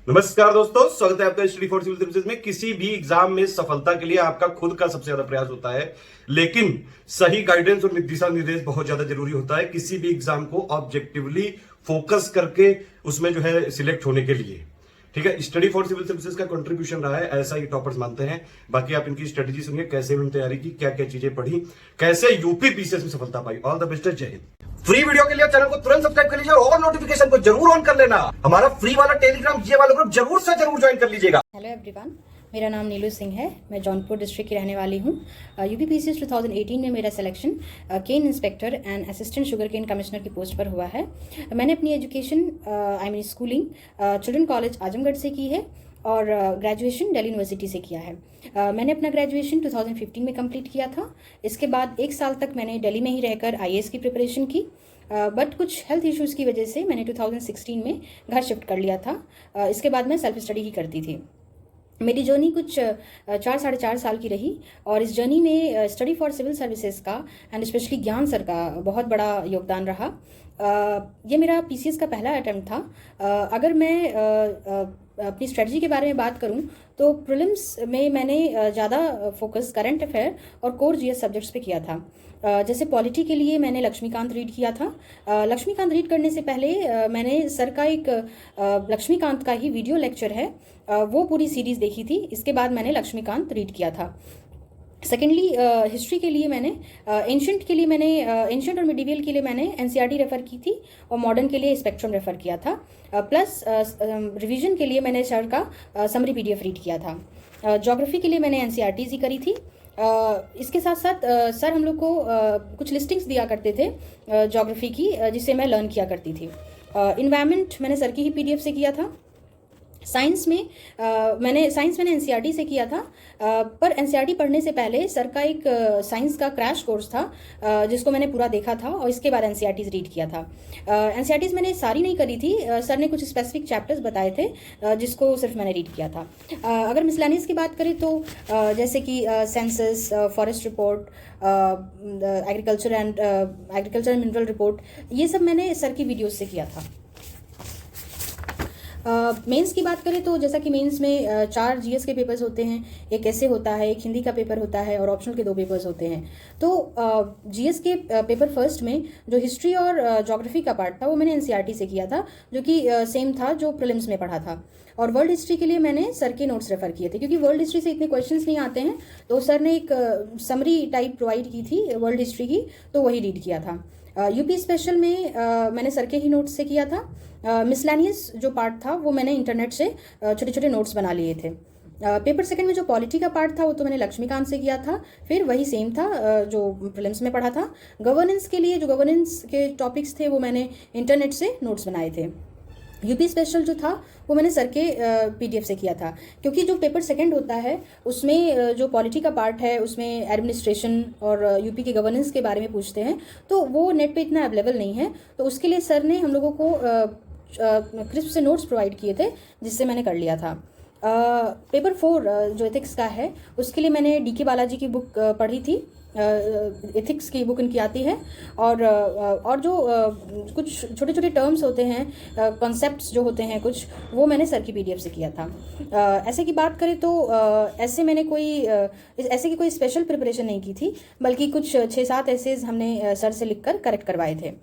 नमस्कार दोस्तों, स्वागत है आपका स्टडी फॉर सिविल सर्विसेज में। किसी भी एग्जाम में सफलता के लिए आपका खुद का सबसे ज्यादा प्रयास होता है, लेकिन सही गाइडेंस और दिशा निर्देश बहुत ज्यादा जरूरी होता है किसी भी एग्जाम को ऑब्जेक्टिवली फोकस करके उसमें जो है सिलेक्ट होने के लिए। ठीक है, स्टडी फॉर सिविल सर्विसेज का कंट्रीब्यूशन रहा है, ऐसा ही टॉपर्स मानते हैं। बाकी आप इनकी स्ट्रेटेजी सुनिए, कैसे उन्होंने तैयारी की, क्या क्या चीजें पढ़ी, कैसे यूपी पीसीएस में सफलता पाई। ऑल द बेस्ट, जय हिंद। फ्री वीडियो के लिए चैनल को तुरंत सब्सक्राइब कर लीजिए और नोटिफिकेशन को जरूर ऑन कर लेना। हमारा फ्री वाला टेलीग्राम ये वाला ग्रुप जरूर से जरूर ज्वाइन कर लीजिएगा। हेलो एवरीवन, मेरा नाम नीलू सिंह है। मैं जौनपुर डिस्ट्रिक्ट की रहने वाली हूँ। यूपी पीसीएस 2018 में मेरा selection cane inspector and assistant sugar cane commissioner की पोस्ट पर हुआ है। मैंने अपनी education schooling children college Azamgarh से की है और ग्रेजुएशन दिल्ली यूनिवर्सिटी से किया है। मैंने अपना ग्रेजुएशन 2015 में कंप्लीट किया था। इसके बाद 1 साल तक मैंने दिल्ली में ही रहकर आईएएस की प्रिपरेशन की, बट कुछ हेल्थ इश्यूज़ की वजह से मैंने 2016 में घर शिफ्ट कर लिया था। इसके बाद मैं सेल्फ स्टडी ही करती थी। मेरी जर्नी कुछ 4-4.5 साल की रही और इस जर्नी में स्टडी फॉर सिविल सर्विसेज का एंड स्पेशली ज्ञान सर का बहुत बड़ा योगदान रहा। ये मेरा पीसीएस का पहला अटेम्प्ट था। अगर मैं अपनी स्ट्रेटजी के बारे में बात करूं तो प्रीलिम्स में मैंने ज़्यादा फोकस करंट अफेयर और कोर जीएस सब्जेक्ट्स पे किया था। जैसे पॉलिटी के लिए मैंने लक्ष्मीकांत रीड किया था। लक्ष्मीकांत रीड करने से पहले मैंने सर का एक लक्ष्मीकांत का ही वीडियो लेक्चर है, वो पूरी सीरीज़ देखी थी। इसके बाद मैंने लक्ष्मीकांत रीड किया था। सेकेंडली हिस्ट्री के लिए मैंने एंशंट के लिए मैंने एंशंट और मिडिवियल के लिए मैंने एनसीईआरटी रेफ़र की थी और मॉडर्न के लिए स्पेक्ट्रम रेफ़र किया था। प्लस रिवीजन के लिए मैंने सर का समरी पीडीएफ रीड किया था। ज्योग्राफी के लिए मैंने एनसीईआरटीज़ ही करी थी। इसके साथ साथ सर हम लोग को कुछ लिस्टिंग्स दिया करते थे ज्योग्राफी की, जिससे मैं लर्न किया करती थी। इन्वायरमेंट मैंने सर की ही पीडीएफ से किया था। साइंस मैंने एनसीईआरटी से किया था, पर एनसीईआरटी पढ़ने से पहले सर का एक साइंस का क्रैश कोर्स था जिसको मैंने पूरा देखा था और इसके बाद एनसीईआरटीज रीड किया था। एनसीईआरटीज मैंने सारी नहीं करी थी, सर ने कुछ स्पेसिफिक चैप्टर्स बताए थे जिसको सिर्फ मैंने रीड किया था। अगर मिसलेनियस की बात करें तो जैसे कि census, forest report, agriculture and mineral report, ये सब मैंने सर की वीडियोज़ से किया था। मेंस की बात करें तो जैसा कि मेंस में 4 जीएस के पेपर्स होते हैं, एक ऐसे होता है, एक हिंदी का पेपर होता है और ऑप्शनल के 2 पेपर्स होते हैं। तो जीएस के पेपर फर्स्ट में जो हिस्ट्री और ज्योग्राफी का पार्ट था वो मैंने एनसीईआरटी से किया था, जो कि सेम था जो प्रीलिम्स में पढ़ा था। और वर्ल्ड हिस्ट्री के लिए मैंने सर के नोट्स रेफर किए थे, क्योंकि वर्ल्ड हिस्ट्री से इतने क्वेश्चंस नहीं आते हैं, तो सर ने एक समरी टाइप प्रोवाइड की थी वर्ल्ड हिस्ट्री की, तो वही रीड किया था। यूपी स्पेशल में मैंने सर के ही नोट्स से किया था। मिसलेनियस जो पार्ट था वो मैंने इंटरनेट से छोटे छोटे नोट्स बना लिए थे। पेपर सेकंड में जो पॉलिटी का पार्ट था वो तो मैंने लक्ष्मीकांत से किया था, फिर वही सेम था जो प्रीलिम्स में पढ़ा था। गवर्नेंस के लिए जो गवर्नेंस के टॉपिक्स थे वो मैंने इंटरनेट से नोट्स बनाए थे। यूपी स्पेशल जो था वो मैंने सर के पीडीएफ से किया था, क्योंकि जो पेपर सेकंड होता है उसमें जो पॉलिटी का पार्ट है उसमें एडमिनिस्ट्रेशन और यूपी के गवर्नेंस के बारे में पूछते हैं, तो वो नेट पे इतना अवेलेबल नहीं है, तो उसके लिए सर ने हम लोगों को क्रिस्प से नोट्स प्रोवाइड किए थे, जिससे मैंने कर लिया था। पेपर 4 जो एथिक्स का है उसके लिए मैंने डीके बालाजी की बुक पढ़ी थी। एथिक्स की बुक इनकी आती है, और जो कुछ छोटे छोटे टर्म्स होते हैं, कॉन्सेप्ट्स जो होते हैं कुछ, वो मैंने सर की पीडीएफ से किया था। ऐसे की बात करें तो ऐसे की कोई स्पेशल प्रिपरेशन नहीं की थी, बल्कि कुछ 6-7 ऐसेज हमने सर से लिखकर करेक्ट करवाए थे।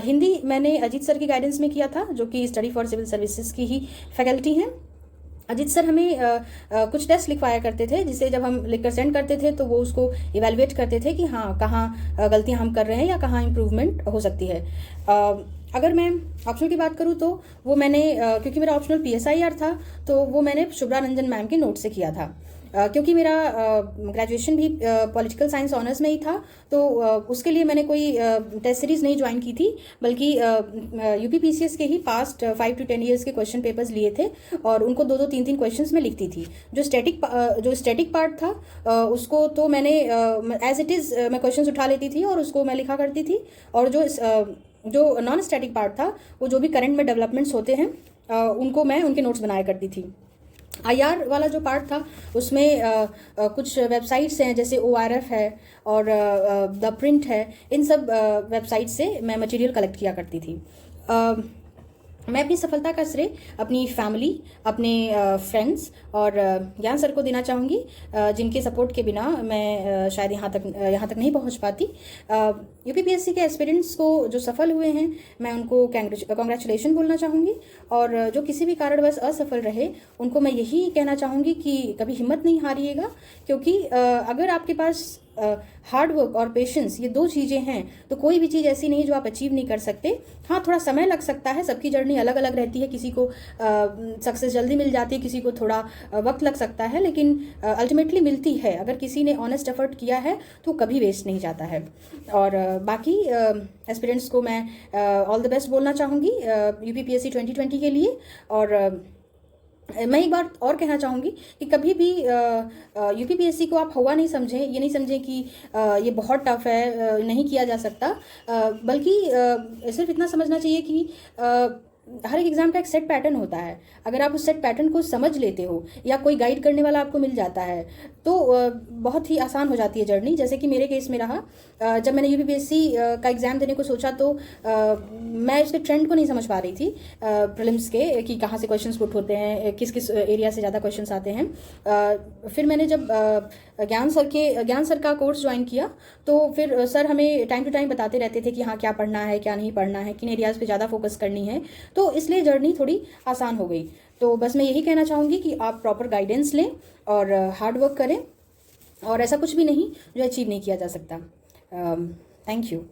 हिंदी मैंने अजीत सर की गाइडेंस में किया था, जो कि स्टडी फॉर सिविल सर्विसेज की ही फैकल्टी हैं। अजीत सर हमें कुछ टेस्ट लिखवाया करते थे, जिसे जब हम लिखकर सेंड करते थे तो वो उसको इवेलुएट करते थे कि हाँ कहाँ गलतियाँ हम कर रहे हैं या कहाँ इम्प्रूवमेंट हो सकती है। अगर मैं ऑप्शनल की बात करूँ तो वो मैंने क्योंकि मेरा ऑप्शनल पीएसआईआर था, तो वो मैंने शुभ्रा रंजन मैम के नोट से किया था। क्योंकि मेरा ग्रेजुएशन भी पॉलिटिकल साइंस ऑनर्स में ही था, तो उसके लिए मैंने कोई टेस्ट सीरीज़ नहीं ज्वाइन की थी, बल्कि यूपी पीसीएस के ही पास्ट 5 to 10 ईयर्स के क्वेश्चन पेपर्स लिए थे और उनको 2-2, 3-3 क्वेश्चन्स में लिखती थी। जो स्टैटिक पार्ट था उसको तो मैंने एज इट इज़ मैं क्वेश्चंस उठा लेती थी और उसको मैं लिखा करती थी, और जो नॉन स्टैटिक पार्ट था वो जो भी करंट में डेवलपमेंट्स होते हैं उनको मैं उनके नोट्स बनाया करती थी। आईआर वाला जो पार्ट था उसमें कुछ वेबसाइट्स हैं, जैसे ORF है और द प्रिंट है, इन सब वेबसाइट से मैं मटेरियल कलेक्ट किया करती थी। मैं अपनी सफलता का श्रेय अपनी फैमिली, अपने फ्रेंड्स और ज्ञान सर को देना चाहूँगी, जिनके सपोर्ट के बिना मैं शायद यहाँ तक नहीं पहुँच पाती। यूपीपीएससी के एस्पिरेंट्स को जो सफल हुए हैं, मैं उनको कॉन्ग्रेचुलेशन बोलना चाहूँगी, और जो किसी भी कारणवश असफल रहे उनको मैं यही कहना चाहूँगी कि कभी हिम्मत नहीं हारिएगा, क्योंकि अगर आपके पास हार्ड वर्क और पेशेंस ये दो चीज़ें हैं तो कोई भी चीज़ ऐसी नहीं जो आप अचीव नहीं कर सकते। हाँ, थोड़ा समय लग सकता है, सबकी जर्नी अलग अलग रहती है, किसी को सक्सेस जल्दी मिल जाती है, किसी को थोड़ा वक्त लग सकता है, लेकिन अल्टीमेटली मिलती है। अगर किसी ने ऑनेस्ट एफर्ट किया है तो कभी वेस्ट नहीं जाता है। और बाकी एस्पिरेंट्स को मैं ऑल द बेस्ट बोलना चाहूँगी यूपीपीएससी 2020 के लिए। और मैं एक बार और कहना चाहूँगी कि कभी भी यूपीपीएससी को आप हवा नहीं समझें, ये नहीं समझें कि ये बहुत टफ है, नहीं किया जा सकता, बल्कि सिर्फ इतना समझना चाहिए कि हर एक एग्ज़ाम का एक सेट पैटर्न होता है। अगर आप उस सेट पैटर्न को समझ लेते हो या कोई गाइड करने वाला आपको मिल जाता है तो बहुत ही आसान हो जाती है जर्नी। जैसे कि मेरे केस में रहा, जब मैंने यूपीपीएससी का एग्ज़ाम देने को सोचा तो मैं उसके ट्रेंड को नहीं समझ पा रही थी प्रीलिम्स के, कि कहाँ से क्वेश्चंस पुट होते हैं, किस किस एरिया से ज़्यादा क्वेश्चंस आते हैं। फिर मैंने जब ज्ञान सर का कोर्स ज्वाइन किया तो फिर सर हमें टाइम टू टाइम बताते रहते थे कि हाँ क्या पढ़ना है, क्या नहीं पढ़ना है, किन एरियाज़ पे ज़्यादा फोकस करनी है, तो इसलिए जर्नी थोड़ी आसान हो गई। तो बस मैं यही कहना चाहूँगी कि आप प्रॉपर गाइडेंस लें और हार्ड वर्क करें, और ऐसा कुछ भी नहीं जो अचीव नहीं किया जा सकता। Thank you.